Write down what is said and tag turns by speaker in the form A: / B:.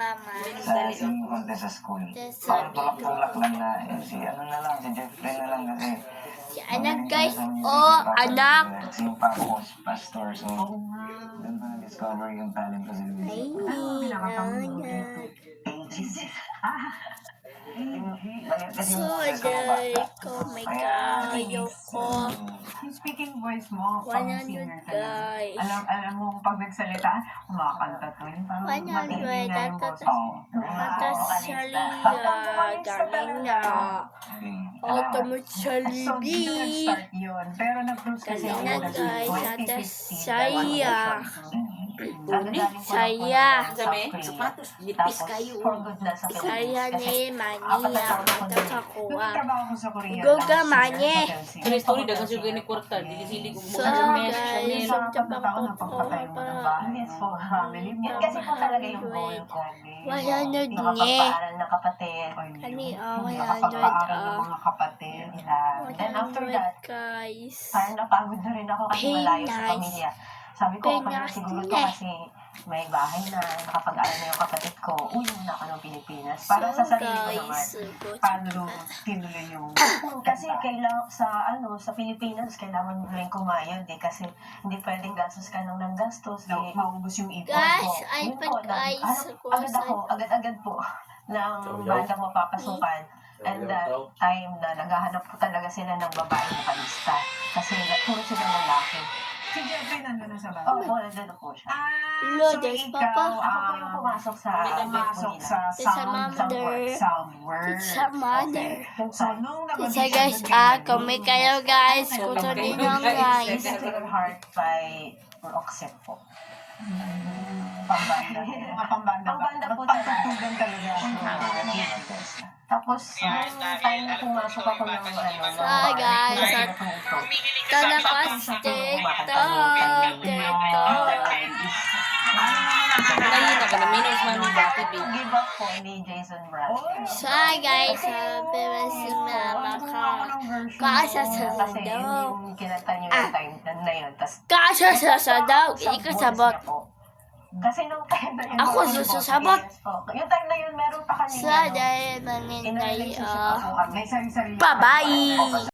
A: mama.
B: Sa singing contest sa school. Parang tulak-tulak lang na si ano na lang, si Jeffrey na lang kasi
A: Si anak guys, anak.
B: Sing pa ako as pastor, so doon ko na-discover yung talent ko sa music.
A: Anak.
B: Kasi
A: So, day ko, may kayo ko.
C: Yung speaking voice mo, pang
A: 100
C: singer talaga.
A: guys.
C: Alam mo, pag nagsalita, kumakanta to. Yung parang
A: 100,
C: maingay yung boses.
A: Tapos galing na. Ultimate
C: So, dito
A: Jollibee.
C: nag-start yun. Pero nag-cruise kasi
A: Galing na guys, atas
C: 2015.
A: saya. Saya.
D: Sabi, sapatos, lipis kayo.
A: Saya ni Mania. Atas ako
C: Nung nagtrabaho ko sa Korea.
A: Goga
C: last year,
A: manye.
C: sa
D: Kaya story, dagang siya ni Kwarta. Dili-sili ko
A: So
D: mga mesh,
A: guys,
D: Chanel.
C: Sa pagkatao na pagpatay mo ng bahay. Yes, for family mo.
E: Yan kasi po talaga yung goal ko.
A: 100 niya.
E: Makapagpaaral ng kapatid.
A: Kani, 100
C: Nakapagpaaral ng mga kapatid.
E: Then after that,
A: guys.
E: parang napagod na rin ako kasi malayo sa pamilya. Sabi ko, okay na siguro to kasi may bahay na, nakapag-aral na yung kapatid ko. Uwi na ako ng Pilipinas. Para sa sarili ko naman.
C: Paano tinuloy yung...
E: Kasi kailangan sa Pilipinas, kailangan mo rin kumayod eh. Kasi hindi pwedeng gastos ka ng gastos. Eh,
C: maubos yung ipon.
A: Guys,
E: Yun
A: iPad
E: po,
A: guys.
E: agad-agad po ng bandang mapapasukan. And that time na naghahanap po talaga sila ng babae na kalista. Kasi puro sila lalaki.
C: Si Jeffrey nandun na sa bahay.
E: Oo, nandun na po siya.
C: So
A: Lourdes,
C: ikaw,
A: Papa.
E: Ako po yung pumasok sa
A: Pizza Mother.
C: somewhere.
A: Sa mother.
C: So, nung
A: Kasi guys, kami kayo guys. Kuto din yung guys.
E: Your Heart by Roxette po.
C: Pambanda. Mga pambanda.
E: Pambanda po
C: Pagtugtugan talaga.
E: Tapos, nung time na pumasok ako ng
A: Hi, guys. Talakas TikTok.
D: Nahina ka na, minus man ni Dati B.
E: Give up po ni Jason Mraz.
A: So guys, sabi mo si mama ka. Kasya sa
E: Kasi yun
A: sadaw.
E: yung kinanta niyo yung time na yun. Tas,
A: Kasya sa sadaw. Hindi ka sabot.
E: Kasi nung time na yun,
A: Ako susabot.
E: Yung time na yun, meron pa kanina.
A: Sa dahil
E: In a
A: nangyay.
E: relationship ako kami.
C: May sarili-sarili.
A: Bye-bye.